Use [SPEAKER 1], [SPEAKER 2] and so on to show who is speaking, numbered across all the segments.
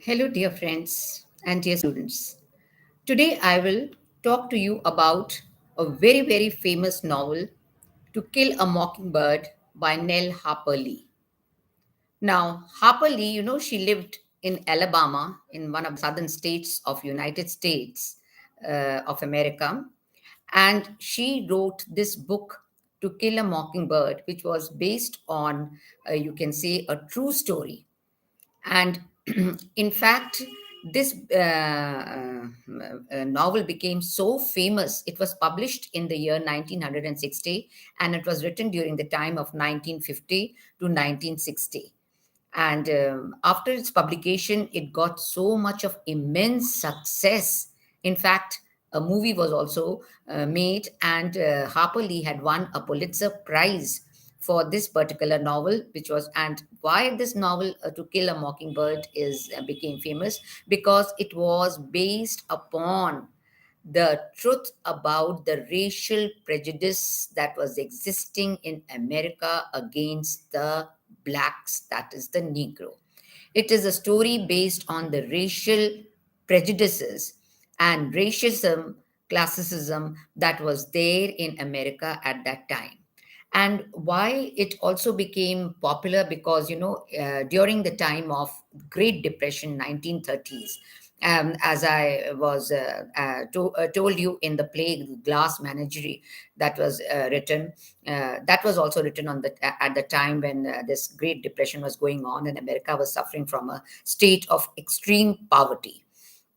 [SPEAKER 1] Hello, dear friends and dear students. Today I will talk to you about a very, very famous novel, To Kill a Mockingbird by Nell Harper Lee. Now, Harper Lee, she lived in Alabama, in one of the southern states of United States of America, and she wrote this book, To Kill a Mockingbird, which was based on, you can say, a true story. And in fact, this novel became so famous. It was published in the year 1960, and it was written during the time of 1950 to 1960. And after its publication, it got so much of immense success. In fact, a movie was also made, and Harper Lee had won a Pulitzer Prize for this particular novel, which was, and why this novel, To Kill a Mockingbird, is became famous, because it was based upon the truth about the racial prejudice that was existing in America against the blacks, that is the Negro. It is a story based on the racial prejudices and racism, classicism that was there in America at that time. And why it also became popular, because during the time of Great Depression, 1930s, as I was told you in the play Glass Menagerie, that was that was also written on the at the time when this Great Depression was going on, and America was suffering from a state of extreme poverty,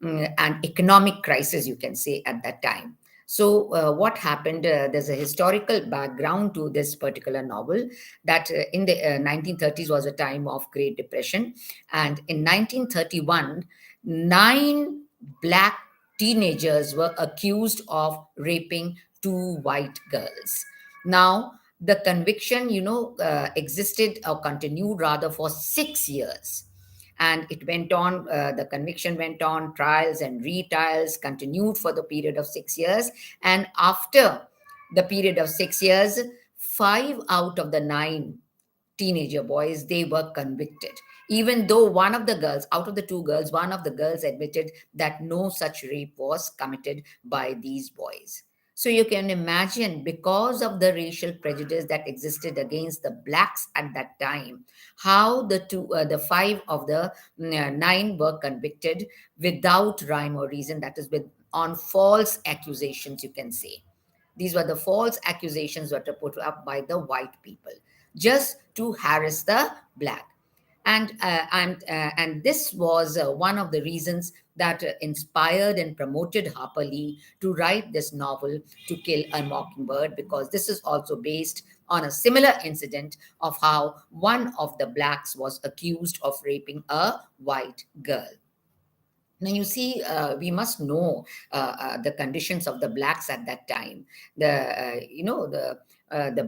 [SPEAKER 1] and economic crisis, you can say, at that time. So, what happened? There's a historical background to this particular novel, that in the 1930s was a time of Great Depression. And in 1931, nine black teenagers were accused of raping two white girls. Now, the conviction, existed or continued rather for 6 years, and it went on, the conviction went on, trials and retrials continued for the period of 6 years. And after the period of 6 years, five out of the nine teenager boys, they were convicted, even though one of the girls, out of the two girls, one of the girls admitted that no such rape was committed by these boys. So you can imagine, because of the racial prejudice that existed against the blacks at that time, how the five of the nine were convicted without rhyme or reason, that is, with on false accusations, you can say. These were the false accusations that were put up by the white people, just to harass the black. And this was one of the reasons that inspired and promoted Harper Lee to write this novel, To Kill a Mockingbird, because this is also based on a similar incident of how one of the blacks was accused of raping a white girl. Now, you see, we must know the conditions of the blacks at that time. The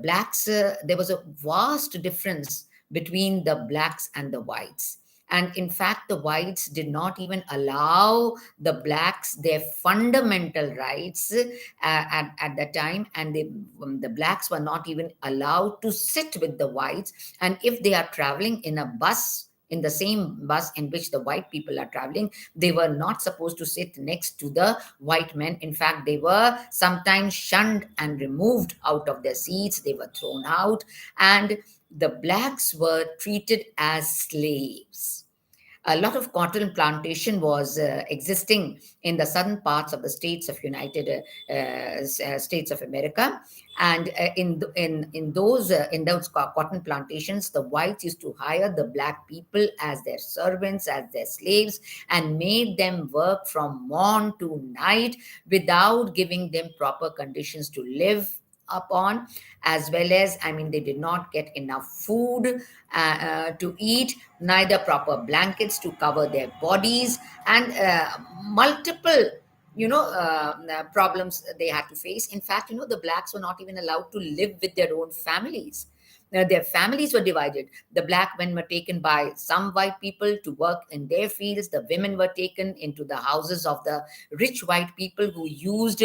[SPEAKER 1] blacks, there was a vast difference between the blacks and the whites. And in fact, the whites did not even allow the blacks their fundamental rights at the time. And the blacks were not even allowed to sit with the whites. And if they are traveling in a bus, in the same bus in which the white people are traveling, they were not supposed to sit next to the white men. In fact, they were sometimes shunned and removed out of their seats. They were thrown out, and the blacks were treated as slaves. A lot of cotton plantation was existing in the southern parts of the states of United States of America, and in those cotton plantations, the whites used to hire the black people as their servants, as their slaves, and made them work from morn to night without giving them proper conditions to live upon, as well as, I mean, they did not get enough food to eat, neither proper blankets to cover their bodies, and multiple problems they had to face. In fact, the blacks were not even allowed to live with their own families. Their families were divided. The black men were taken by some white people to work in their fields. The women were taken into the houses of the rich white people who used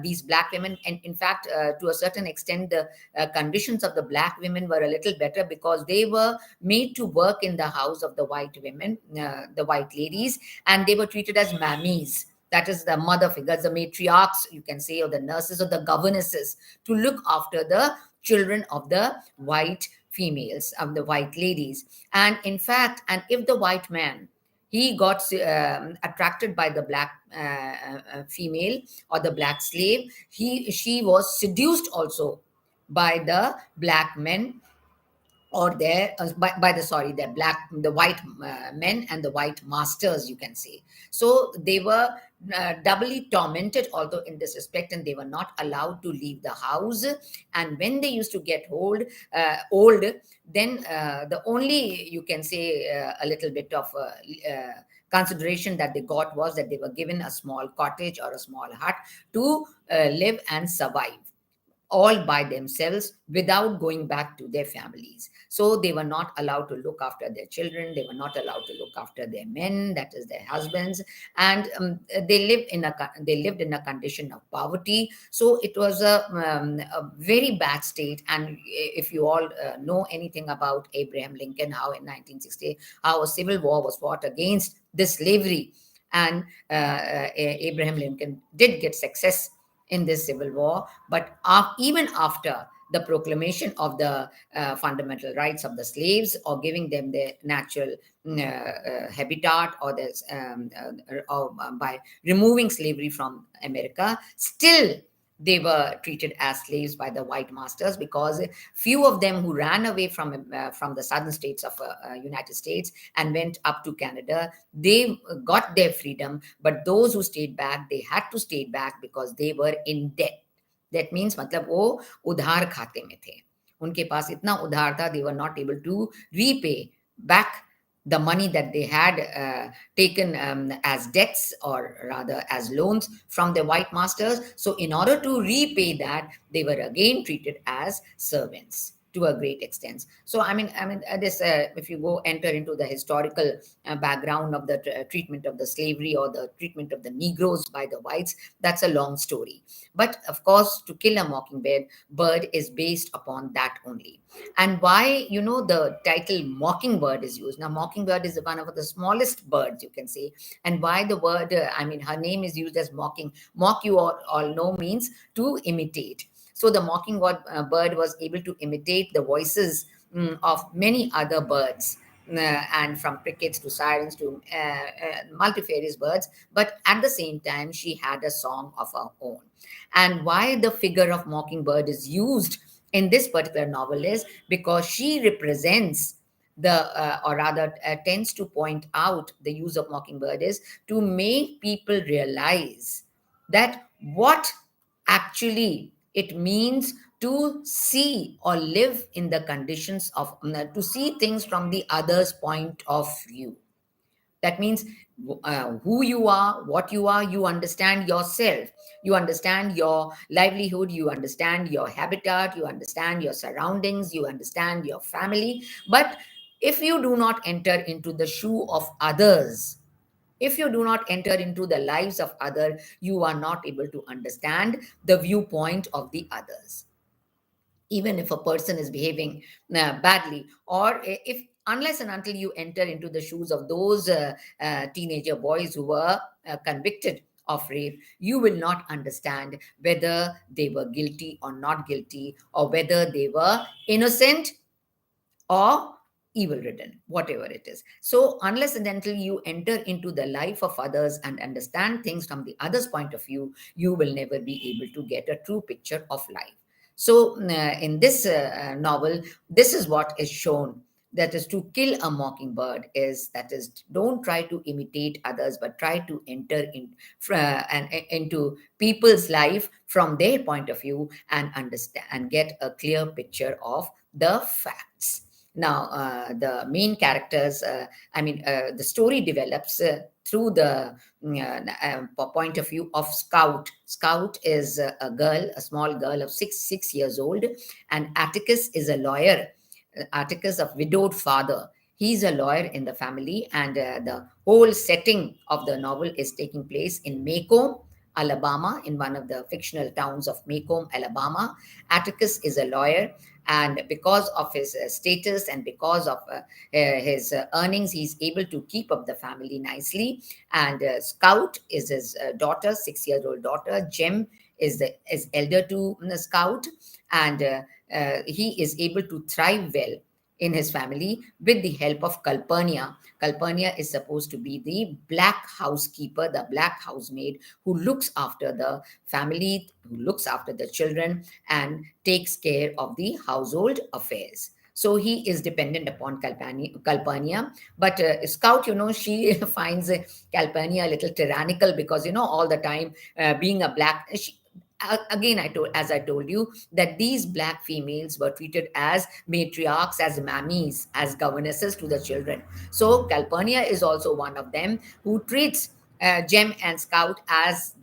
[SPEAKER 1] these black women. And in fact, to a certain extent, the conditions of the black women were a little better because they were made to work in the house of the white women, the white ladies, and they were treated as mammies. That is the mother figures, the matriarchs, you can say, or the nurses or the governesses, to look after the children of the white females, of the white ladies. And in fact, and if the white man, he got attracted by the black female or the black slave, she was seduced also by the black men, or their by the sorry the black the white men and the white masters, you can say. So they were doubly tormented although in this respect, and they were not allowed to leave the house. And when they used to get old, then the only, you can say, a little bit of consideration that they got was that they were given a small cottage or a small hut to live and survive all by themselves without going back to their families. So they were not allowed to look after their children. They were not allowed to look after their men, that is their husbands, and they lived in a condition of poverty. So it was a very bad state. And if you all know anything about Abraham Lincoln, how in 1960 how a civil war was fought against this slavery, and Abraham Lincoln did get success in this civil war. But even after the proclamation of the fundamental rights of the slaves, or giving them their natural habitat, or this, or by removing slavery from America, still they were treated as slaves by the white masters, because few of them who ran away from the southern states of United States and went up to Canada, they got their freedom. But those who stayed back, they had to stay back because they were in debt. That means मतलब वो उधार खाते में थे, उनके पास इतना उधार था, they were not able to repay back the money that they had taken as debts, or rather as loans, from the white masters. So in order to repay that, they were again treated as servants to a great extent. So this if you go enter into the historical background of the treatment of the slavery, or the treatment of the Negroes by the whites, that's a long story. But of course, To Kill a Mockingbird bird is based upon that only. And why, the title Mockingbird is used. Now, Mockingbird is one of the smallest birds, you can say. And why the word, her name is used as mocking. Mock, you all know, means to imitate. So the mockingbird bird was able to imitate the voices of many other birds, and from crickets to sirens to multifarious birds. But at the same time, she had a song of her own. And why the figure of mockingbird is used in this particular novel is because she represents or rather tends to point out the use of mockingbird is to make people realize that what actually it means to see or live in the conditions of, to see things from the other's point of view. That means who you are, what you are, you understand yourself, you understand your livelihood, you understand your habitat, you understand your surroundings, you understand your family. But if you do not enter into the shoe of others, if you do not enter into the lives of others, you are not able to understand the viewpoint of the others. Even if a person is behaving badly, or if unless and until you enter into the shoes of those teenager boys who were convicted of rape, you will not understand whether they were guilty or not guilty, or whether they were innocent or evil ridden, whatever it is. So, unless and until you enter into the life of others and understand things from the other's point of view, you will never be able to get a true picture of life. So, in this novel, this is what is shown. That is, To Kill a Mockingbird is, that is, don't try to imitate others, but try to enter into people's life from their point of view, and understand and get a clear picture of the facts. Now, the main characters, the story develops through the point of view of Scout. Scout is a girl, a small girl of 6 years old, and Atticus is a lawyer. Atticus, a widowed father. He's a lawyer in the family, and the whole setting of the novel is taking place in Macomb, Alabama, in one of the fictional towns of Macomb, Alabama. Atticus is a lawyer, and because of his status and because of his earnings, he's able to keep up the family nicely. And Scout is his daughter, 6 year old daughter. Jem is elder to Scout, and he is able to thrive well in his family with the help of Calpurnia. Calpurnia is supposed to be the black housekeeper, the black housemaid who looks after the family, who looks after the children, and takes care of the household affairs. So he is dependent upon Calpurnia. But Scout, she finds Calpurnia a little tyrannical because, all the time being a black. Again, as I told you, that these black females were treated as matriarchs, as mammies, as governesses to the children. So Calpurnia is also one of them who treats Gem and Scout as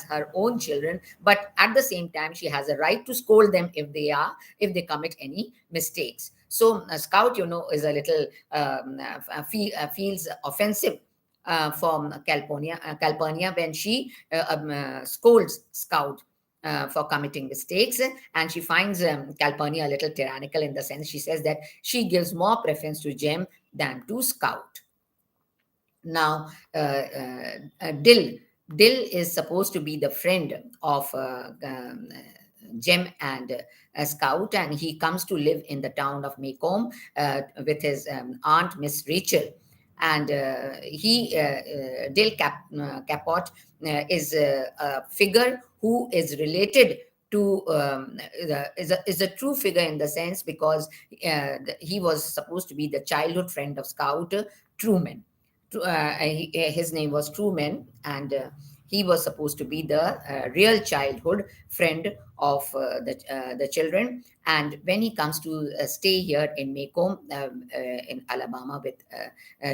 [SPEAKER 1] her own children, but at the same time, she has a right to scold them if they commit any mistakes. So Scout, is a little feels offensive from Calpurnia when she scolds Scout for committing mistakes, and she finds Calpurnia a little tyrannical in the sense she says that she gives more preference to Gem than to Scout. Now, Dill is supposed to be the friend of Jem and Scout, and he comes to live in the town of Macomb with his aunt, Miss Rachel. And Dill Capot is a figure who is related to is a true figure in the sense because he was supposed to be the childhood friend of Scout Truman. His name was Truman, and he was supposed to be the real childhood friend of the children. And when he comes to stay here in Macomb, in Alabama, with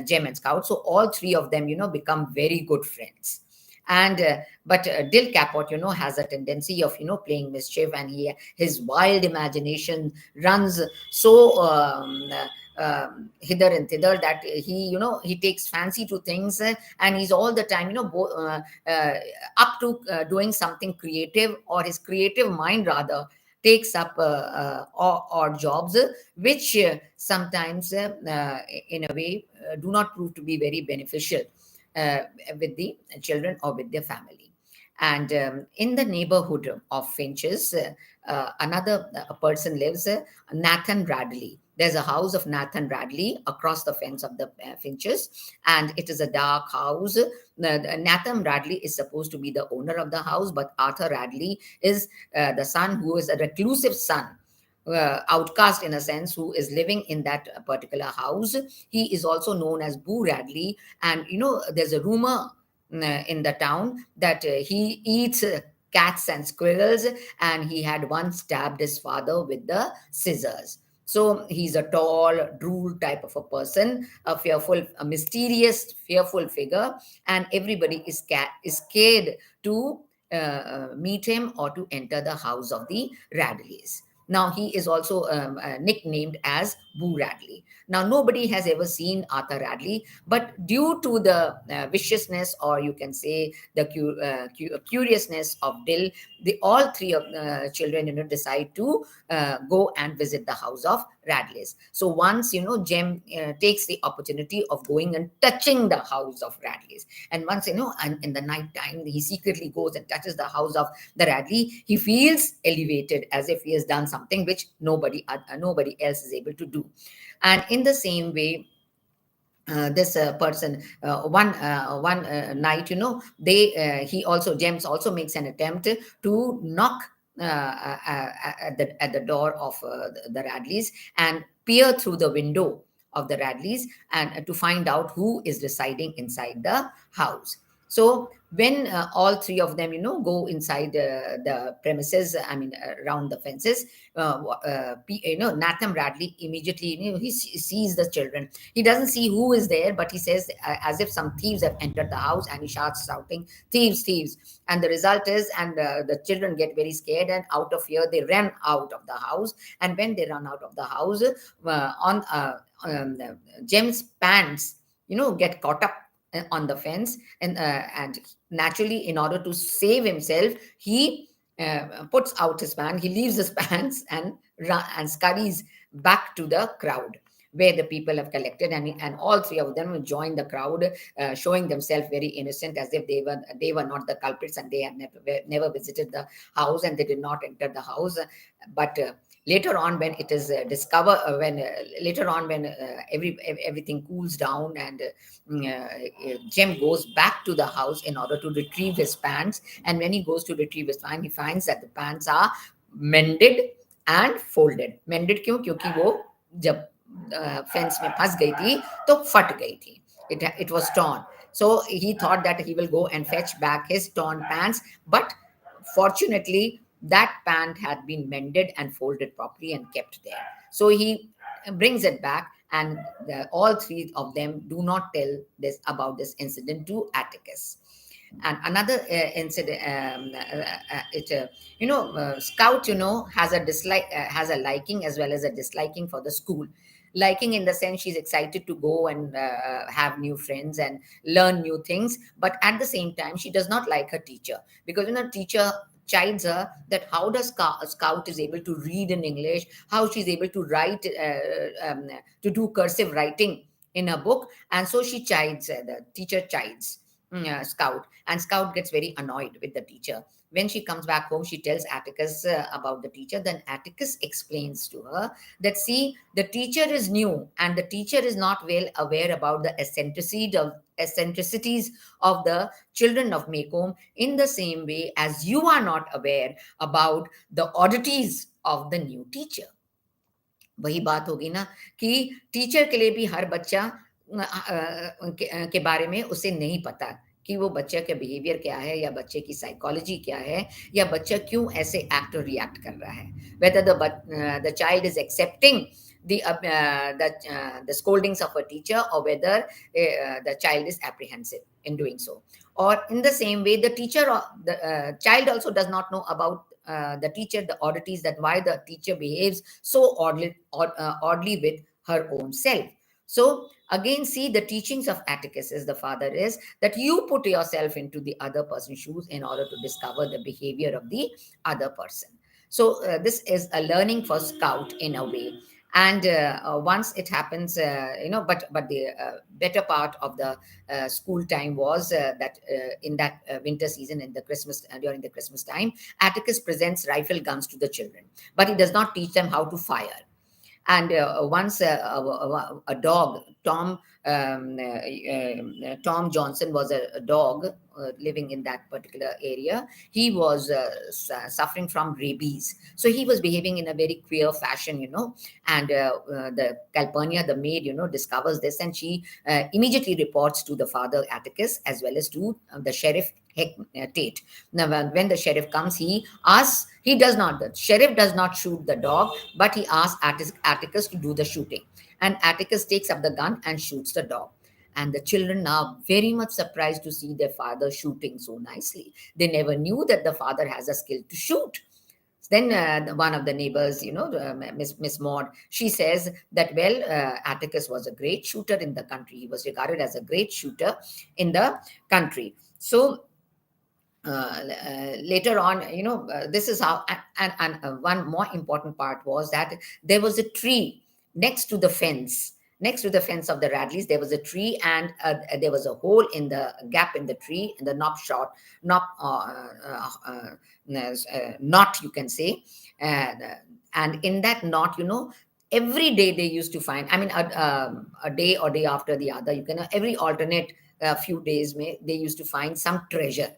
[SPEAKER 1] Jem and Scout, so all three of them, become very good friends. And but Dill Capot, has a tendency of playing mischief, and his wild imagination runs so hither and thither that he takes fancy to things, and he's all the time up to doing something creative, or his creative mind rather takes up odd jobs, which sometimes in a way do not prove to be very beneficial uh, with the children or with their family. And in the neighborhood of Finches, another person lives, Nathan Radley. There's a house of Nathan Radley across the fence of the Finches, and it is a dark house. Nathan Radley is supposed to be the owner of the house, but Arthur Radley is the son, who is a reclusive son, outcast in a sense, who is living in that particular house. He is also known as Boo Radley, and there's a rumor in the town that he eats cats and squirrels, and he had once stabbed his father with the scissors. So he's a tall, drool type of a person, a mysterious, fearful figure, and everybody is scared to meet him or to enter the house of the Radleys. Now he is also nicknamed as Boo Radley. Now nobody has ever seen Arthur Radley, but due to the viciousness, or you can say the curiousness of Dill, the all three of children decide to go and visit the house of Radleys. So once Jem takes the opportunity of going and touching the house of Radleys, and once and in the night time he secretly goes and touches the house of the Radley, he feels elevated as if he has done something which nobody else is able to do. And in the same way, this person one night, they he also James also makes an attempt to knock at the door of the Radleys, and peer through the window of the Radleys, and to find out who is residing inside the house. So when all three of them, go inside the premises, I mean, around the fences, Nathan Bradley immediately, he sees the children. He doesn't see who is there, but he says, as if some thieves have entered the house, and he starts shouting, "Thieves, thieves!" And the result is, and the children get very scared, and out of fear, they run out of the house. And when they run out of the house, on Jem's pants, get caught up on the fence, and naturally, in order to save himself, he puts out his pants, he leaves his pants, and scurries back to the crowd where the people have collected, and all three of them join the crowd, showing themselves very innocent, as if they were not the culprits, and they had never visited the house, and they did not enter the house. But later on, when it is discovered, when later on, when everything cools down, and Jem goes back to the house in order to retrieve his pants. And when he goes to retrieve his pants, he finds that the pants are mended and folded. Mended क्यों? क्योंकि वो जब fence में फंस गई थी तो फट गई थी. It was torn. So he thought that he will go and fetch back his torn pants, but fortunately, that pant had been mended and folded properly and kept there. So he brings it back, and all three of them do not tell this about this incident to Atticus. And another incident, Scout, has a dislike, has a liking as well as a disliking for the school. Liking in the sense she's excited to go and have new friends and learn new things, but at the same time, she does not like her teacher, because teacher chides her that how does Scout is able to read in English, how she's able to write, to do cursive writing in a book. And so she chides, the teacher chides Scout, and Scout gets very annoyed with the teacher. When she comes back home, she tells Atticus about the teacher. Then Atticus explains to her that, see, the teacher is new, and the teacher is not well aware about the eccentricities of the children of Maycomb, in the same way as you are not aware about the oddities of the new teacher. वही बात होगी ना, कि teacher के लिए भी हर बच्चा के बारे में उसे नहीं पता, कि वो बच्चे का बिहेवियर क्या है, या बच्चे की साइकोलॉजी क्या है, या बच्चा क्यों ऐसे एक्ट और रिएक्ट कर रहा है, whether the child is accepting the scoldings of a teacher, or whether the child is apprehensive in doing so. Or in the same way, the teacher or the child also does not know about the teacher, the oddities, that why the teacher behaves so oddly with her own self. So again, see, the teachings of Atticus, as the father, is that you put yourself into the other person's shoes in order to discover the behavior of the other person. So this is a learning for Scout in a way. And once it happens, but the better part of the school time was that in that winter season, in the Christmas, during the Christmas time, Atticus presents rifle guns to the children, but he does not teach them how to fire. And once a dog, Tom Johnson was a dog living in that particular area. He was suffering from rabies, so he was behaving in a very queer fashion, and the Calpurnia, the maid, discovers this, and she immediately reports to the father Atticus, as well as to the sheriff Tate. Now, when the sheriff comes, the sheriff does not shoot the dog, but he asks Atticus to do the shooting. And Atticus takes up the gun and shoots the dog. And the children are very much surprised to see their father shooting so nicely. They never knew that the father has a skill to shoot. Then one of the neighbors, Miss Maud, she says that, well, Atticus was a great shooter in the country. He was regarded as a great shooter in the country. So later on, this is how, and one more important part was that there was a tree next to the fence. Next to the fence of the Radleys, there was a tree, and there was a hole in the gap in the tree, in the knot, you can say. And in that knot, every day they used to find, I mean, a day or day after the other, every alternate few days, they used to find some treasure.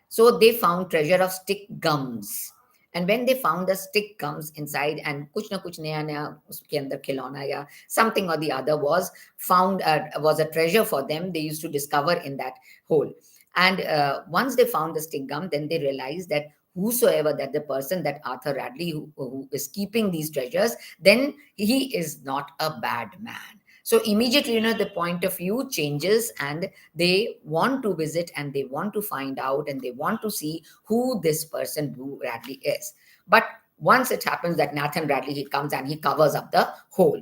[SPEAKER 1] So they found treasure of stick gums. And when they found the stick gums inside, and kuch na kuch naya naya uske andar khilona ya something or the other was found, was a treasure for them, they used to discover in that hole. And once they found the stick gum, then they realized that whosoever that the person, that Arthur Radley, who is keeping these treasures, then he is not a bad man. So immediately, the point of view changes, and they want to visit, and they want to find out, and they want to see who this person, who Radley is. But once it happens that Nathan Radley, he comes and he covers up the hole.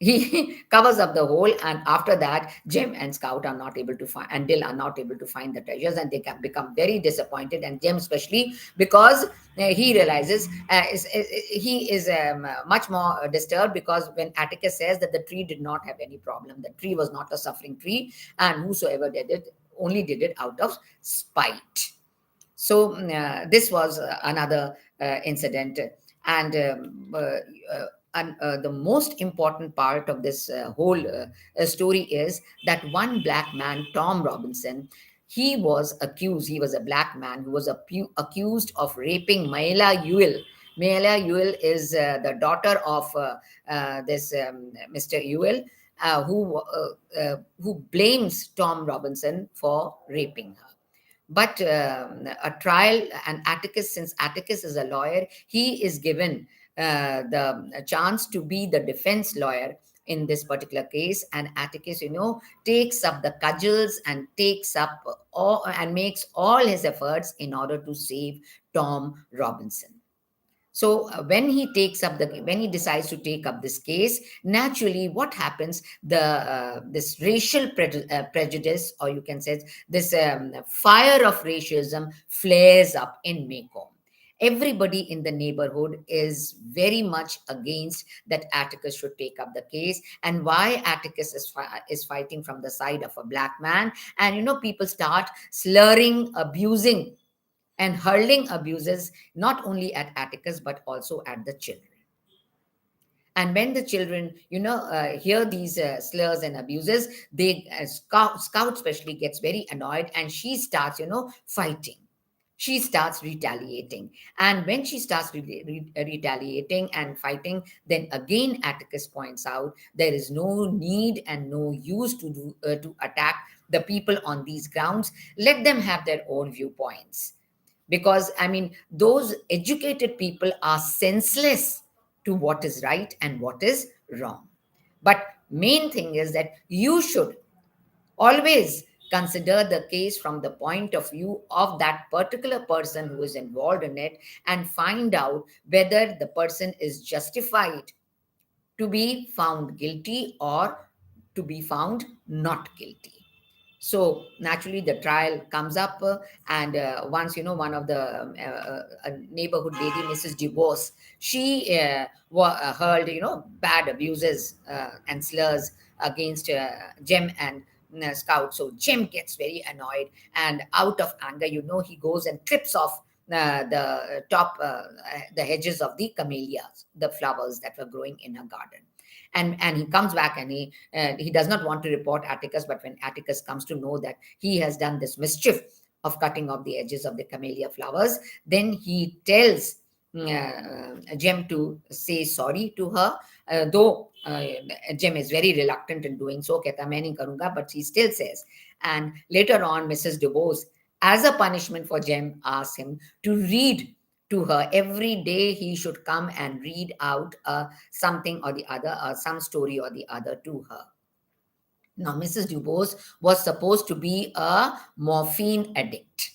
[SPEAKER 1] He covers up the hole, and after that, Jem and Scout are not able to find, and Dill are not able to find the treasures, and they can become very disappointed. And Jem, especially, because he realizes he is much more disturbed, because when Atticus says that the tree did not have any problem, the tree was not a suffering tree, and whosoever did it only did it out of spite. So this was another incident, and the most important part of this whole story is that one black man, Tom Robinson, he was accused. He was a black man who was accused of raping Mayla Ewell. Mayla Ewell is the daughter of this Mr. Ewell, who blames Tom Robinson for raping her. But a trial, and Atticus, since Atticus is a lawyer, he is given the chance to be the defense lawyer in this particular case. And Atticus, takes up the cudgels and takes up all, and makes all his efforts in order to save Tom Robinson. So when he decides to take up this case, naturally, what happens? This racial prejudice, or you can say this fire of racism, flares up in Macomb. Everybody in the neighborhood is very much against that Atticus should take up the case, and why Atticus is fighting from the side of a black man. And people start slurring, abusing, and hurling abuses, not only at Atticus but also at the children. And when the children, hear these slurs and abuses, they Scout especially gets very annoyed, and she starts, fighting. She starts retaliating, and when she starts retaliating and fighting, then again Atticus points out there is no need and no use to attack the people on these grounds. Let them have their own viewpoints, because those educated people are senseless to what is right and what is wrong. But main thing is that you should always consider the case from the point of view of that particular person who is involved in it, and find out whether the person is justified to be found guilty or to be found not guilty. So naturally, the trial comes up, and once, one of the neighborhood lady, Mrs. DuBose, she hurled, bad abuses and slurs against Jem and Scout. So Jem gets very annoyed, and out of anger, he goes and trips off the hedges of the camellias, the flowers that were growing in her garden. And he comes back, and he does not want to report Atticus. But when Atticus comes to know that he has done this mischief of cutting off the edges of the camellia flowers, then he tells Jem to say sorry to her, though Jem is very reluctant in doing so. Kehta main nahi karunga, but he still says. And later on, Mrs. DuBose, as a punishment for Jem, asks him to read to her every day. He should come and read out something or the other, some story or the other to her. Now, Mrs. DuBose was supposed to be a morphine addict.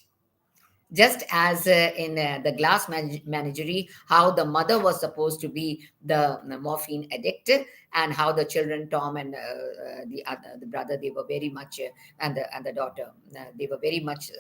[SPEAKER 1] Just as in the Glass Menagerie, how the mother was supposed to be the morphine addict, and how the children, Tom and the brother, they were very much, and the daughter, they were very much,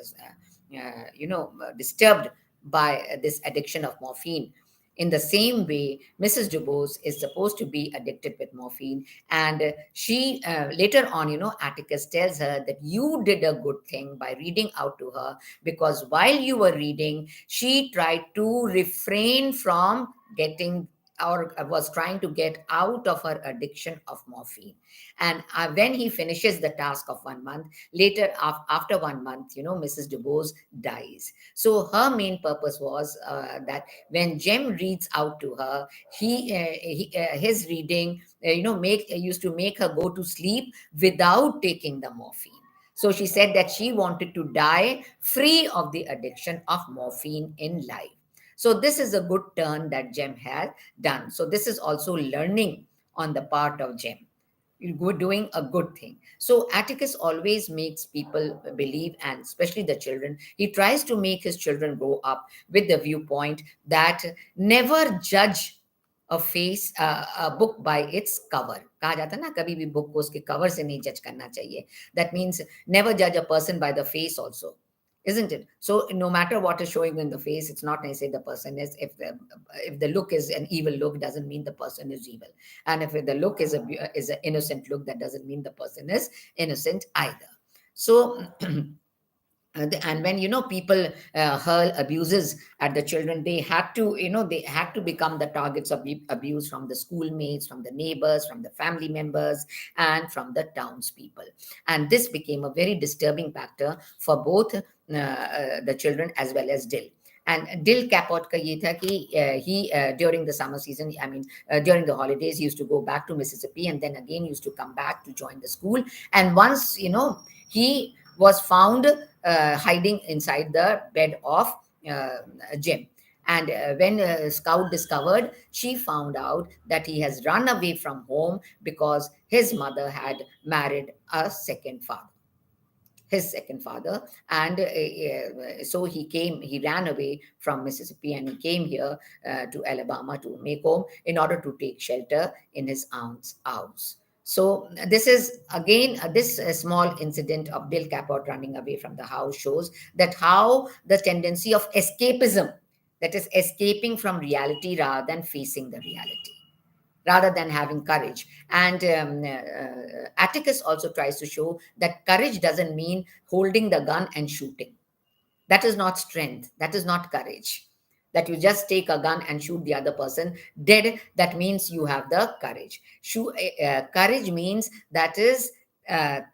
[SPEAKER 1] disturbed by this addiction of morphine. In the same way, Mrs. DuBose is supposed to be addicted with morphine. And she, later on, Atticus tells her that you did a good thing by reading out to her, because while you were reading, she tried to refrain from getting, or was trying to get out of her addiction of morphine. And when he finishes the task of 1 month, later, after 1 month, Mrs. DuBose dies. So her main purpose was that when Jem reads out to her, his reading, used to make her go to sleep without taking the morphine. So she said that she wanted to die free of the addiction of morphine in life. So this is a good turn that Jem has done. So this is also learning on the part of Jem. You're doing a good thing. So Atticus always makes people believe, and especially the children, he tries to make his children grow up with the viewpoint that never judge a book by its cover. कहा जाता है ना, कभी भी book को उसके cover से नहीं judge करना चाहिए. That means never judge a person by the face also, isn't it? So no matter what is showing in the face, it's not necessarily the person is. If the look is an evil look, doesn't mean the person is evil. And if the look is an innocent look, that doesn't mean the person is innocent either. So and when people hurl abuses at the children, they had to become the targets of abuse from the schoolmates, from the neighbors, from the family members, and from the townspeople. And this became a very disturbing factor for both the children as well as Dill. And Dill Capote ka ye tha ki he during the summer season, I mean during the holidays, he used to go back to Mississippi, and then again used to come back to join the school. And once he was found hiding inside the bed of uh, Jim. And when Scout discovered, she found out that he has run away from home because his mother had married his second father. And so he ran away from Mississippi, and he came here to Alabama to make home in order to take shelter in his aunt's house. So this is again this small incident of Bill Capote running away from the house shows that how the tendency of escapism, that is escaping from reality rather than facing the reality, rather than having courage. And Atticus also tries to show that courage doesn't mean holding the gun and shooting. That is not strength. That is not courage. That you just take a gun and shoot the other person dead. That means you have the courage. Courage means that is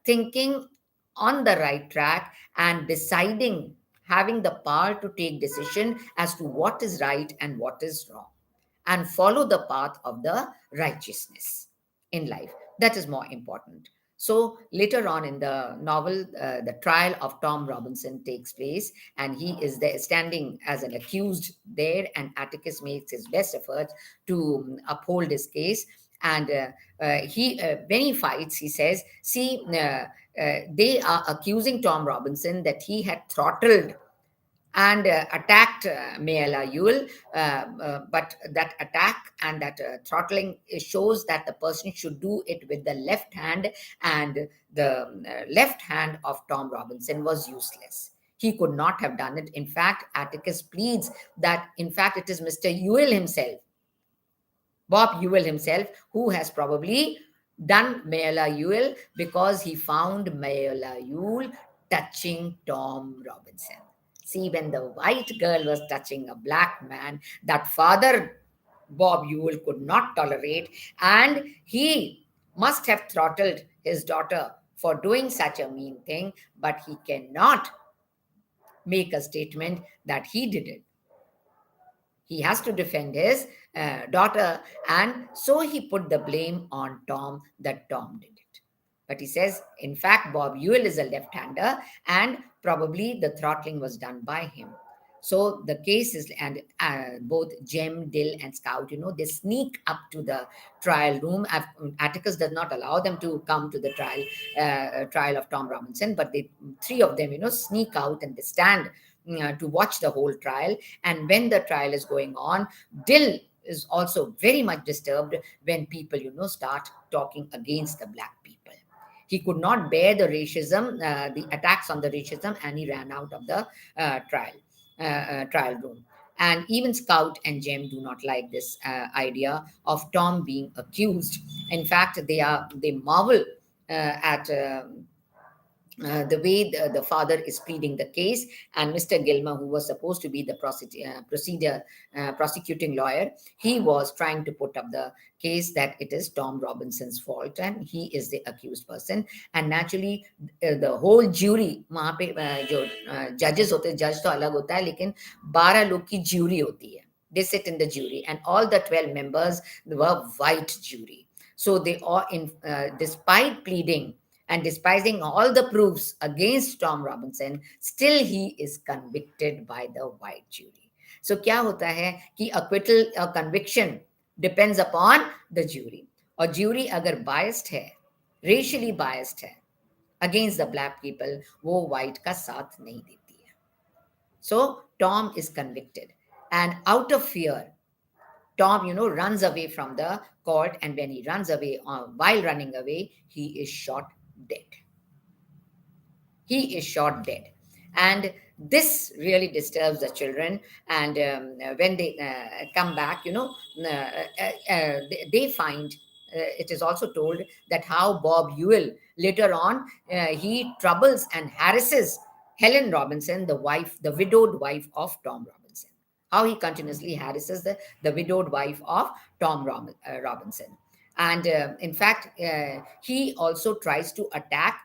[SPEAKER 1] thinking on the right track and deciding, having the power to take decision as to what is right and what is wrong, and follow the path of the righteousness in life. That is more important. So later on in the novel, the trial of Tom Robinson takes place, and he is there standing as an accused there, and Atticus makes his best efforts to uphold his case. And when he fights, he says, see, they are accusing Tom Robinson that he had throttled and attacked Mayella Ewell. But that attack and that throttling shows that the person should do it with the left hand, and the left hand of Tom Robinson was useless. He could not have done it. In fact, Atticus pleads that, in fact, it is Mr. Ewell himself, Bob Ewell himself, who has probably done Mayella Ewell, because he found Mayella Ewell touching Tom Robinson. See, when the white girl was touching a black man, that father, Bob Ewell, could not tolerate, and he must have throttled his daughter for doing such a mean thing, but he cannot make a statement that he did it. He has to defend his daughter, and so he put the blame on Tom, that Tom did it. But he says, in fact, Bob Ewell is a left-hander, and probably the throttling was done by him. So the case is, and both Jem, Dill, and Scout, they sneak up to the trial room. Atticus does not allow them to come to the trial of Tom Robinson, but three of them, sneak out, and they stand to watch the whole trial. And when the trial is going on, Dill is also very much disturbed when people, start talking against the black people. He could not bear the racism, the attacks on the racism, and he ran out of the trial room. And even Scout and Jem do not like this idea of Tom being accused. In fact, they marvel at the way the father is pleading the case. And Mr. Gilmer, who was supposed to be the prosecuting lawyer, he was trying to put up the case that it is Tom Robinson's fault and he is the accused person. And naturally, the whole jury, वहाँ पे जो judges होते हैं, judge तो अलग होता है, लेकिन 12 लोग की jury होती है. They sit in the jury, and all the 12 members were white jury. So they all, despite pleading And despising all the proofs against Tom Robinson, still he is convicted by the white jury. So क्या होता है कि acquittal or conviction depends upon the jury. और jury अगर biased है, racially biased है against the black people, वो white का साथ नहीं देती है. So Tom is convicted, and out of fear, Tom, runs away from the court, and when he runs away, while running away, he is shot dead. He is shot dead. And this really disturbs the children. And when they come back, they find, it is also told that how Bob Ewell later on, he troubles and harasses Helen Robinson, the wife, the widowed wife of Tom Robinson. How he continuously harasses the widowed wife of Robinson. And in fact, he also tries to attack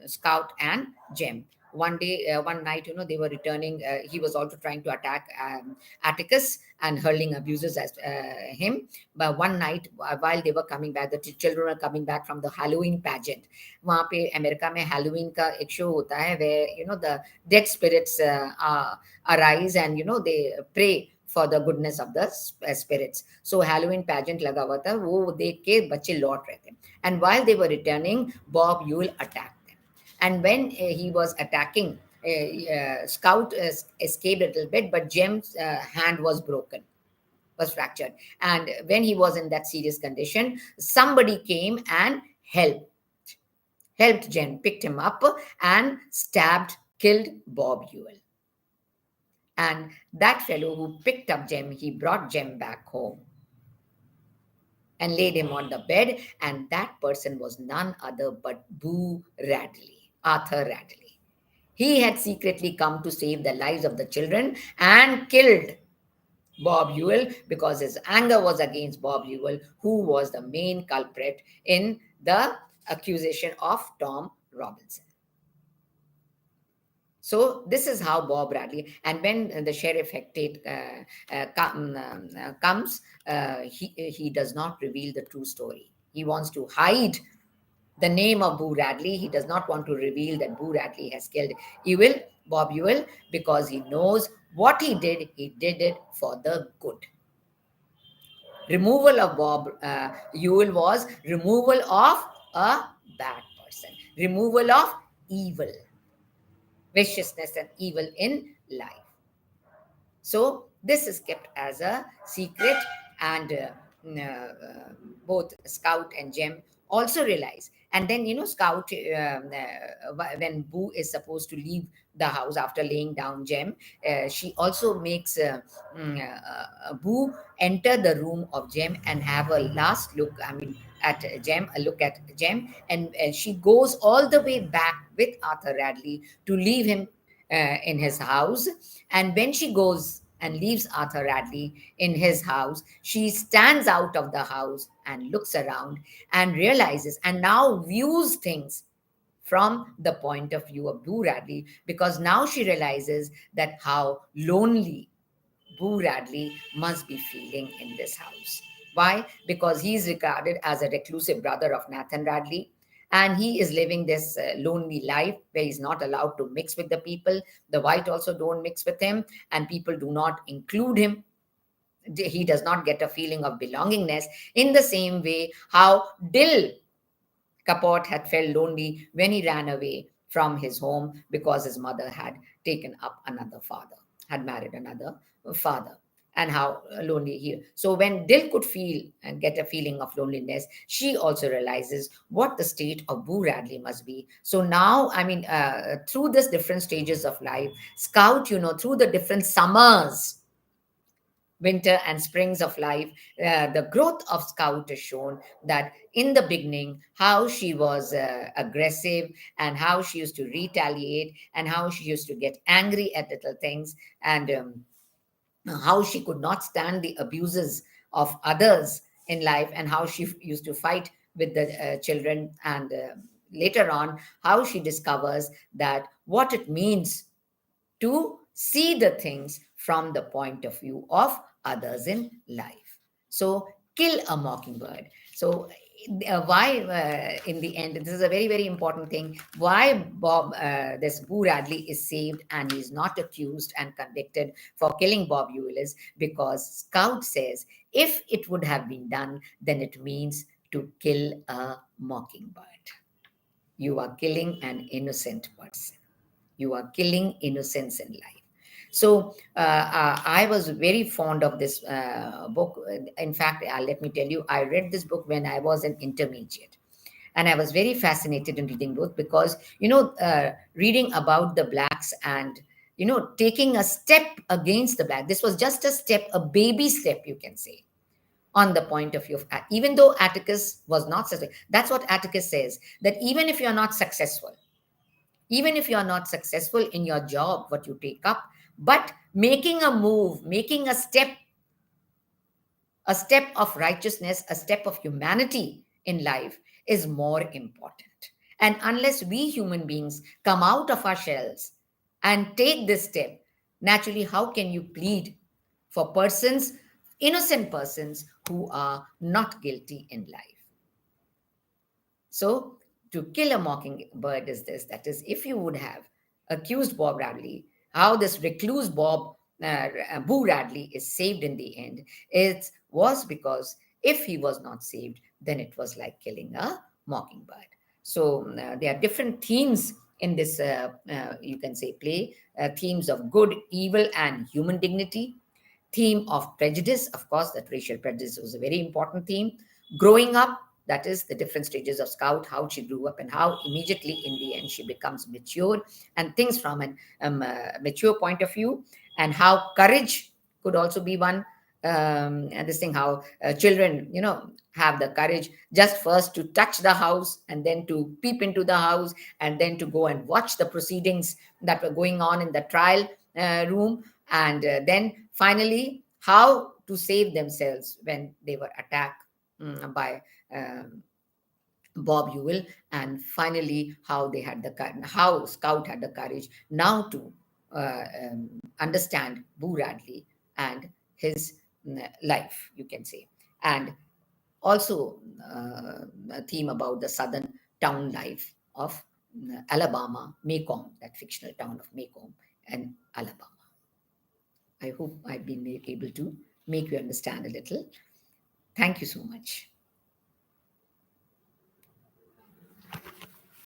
[SPEAKER 1] Scout and Jem. One day, one night, they were returning. He was also trying to attack Atticus and hurling abuses at him. But one night, while they were coming back, the children were coming back from the Halloween pageant. वहाँ पे America में Halloween का एक show होता है where the dead spirits arise and they pray for the goodness of the spirits. So Halloween pageant लगा हुआ था, वो देख के बच्चे लौट रहे थे. And while they were returning, Bob Ewell attacked them. And when he was attacking, Scout escaped a little bit, but Jem's hand was broken, was fractured. And when he was in that serious condition, somebody came and helped Jem, picked him up and killed Bob Ewell. And that fellow who picked up Jem, he brought Jem back home and laid him on the bed. And that person was none other but Arthur Radley. He had secretly come to save the lives of the children and killed Bob Ewell because his anger was against Bob Ewell, who was the main culprit in the accusation of Tom Robinson. So this is how Bob Radley, and when the sheriff Hectate comes, he does not reveal the true story. He wants to hide the name of Boo Radley. He does not want to reveal that Boo Radley has killed Bob Ewell, because he knows what he did it for the good. Removal of Bob Ewell was removal of a bad person, removal of evil, viciousness and evil in life. So this is kept as a secret, and both Scout and Jem also realize. And then, Scout, when Boo is supposed to leave the house after laying down Jem, she also makes Boo enter the room of Jem and have a last look, at Jem, a look at Jem. And she goes all the way back with Arthur Radley to leave him in his house. And when she goes and leaves Arthur Radley in his house, she stands out of the house and looks around and realizes, and now views things from the point of view of Boo Radley, because now she realizes that how lonely Boo Radley must be feeling in this house. Why? Because he is regarded as a reclusive brother of Nathan Radley, and he is living this lonely life where he's not allowed to mix with the people. The white also don't mix with him, and people do not include him. He does not get a feeling of belongingness in the same way how Dill Kapot had felt lonely when he ran away from his home because his mother had taken up another father, had married another father, and how lonely he. So when Dill could feel and get a feeling of loneliness, she also realizes what the state of Boo Radley must be. So now, through this different stages of life, Scout, through the different summers, winter and springs of life, the growth of Scout is shown, that in the beginning, how she was aggressive and how she used to retaliate and how she used to get angry at little things, and how she could not stand the abuses of others in life, and how she used to fight with the children, and later on, how she discovers that what it means to see the things from the point of view of others in life. So, Kill a Mockingbird. So, why in the end, this is a very, very important thing, why Bob, this Boo Radley is saved and he's not accused and convicted for killing Bob Ewell is because Scout says if it would have been done, then it means to kill a mockingbird. You are killing an innocent person. You are killing innocence in life. So I was very fond of this book. In fact, let me tell you, I read this book when I was an intermediate, and I was very fascinated in reading book because reading about the blacks and taking a step against the black. This was just a step, a baby step, you can say, on the point of view of even though Atticus was not successful. That's what Atticus says, that even if you're not successful, even if you are not successful in your job, what you take up, but making a move, making a step of righteousness, a step of humanity in life is more important. And unless we human beings come out of our shells and take this step, naturally, how can you plead for persons, innocent persons who are not guilty in life? So, to kill a mockingbird is this, that is, if you would have accused Bob Radley, how this recluse Boo Radley is saved in the end, it was because if he was not saved, then it was like killing a mockingbird. So, there are different themes in this, you can say, play, themes of good, evil, and human dignity. Theme of prejudice, of course, that racial prejudice was a very important theme. Growing up, that is the different stages of Scout, how she grew up and how immediately in the end she becomes mature and things from an mature point of view, and how courage could also be one. And this thing, how children, have the courage just first to touch the house and then to peep into the house and then to go and watch the proceedings that were going on in the trial room, and then finally how to save themselves when they were attacked by um, Bob Ewell, and finally how they had how Scout had the courage now to understand Boo Radley and his life, you can say, and also a theme about the southern town life of Alabama, Macomb, that fictional town of Macomb and Alabama. I hope I've been able to make you understand a little. Thank you so much.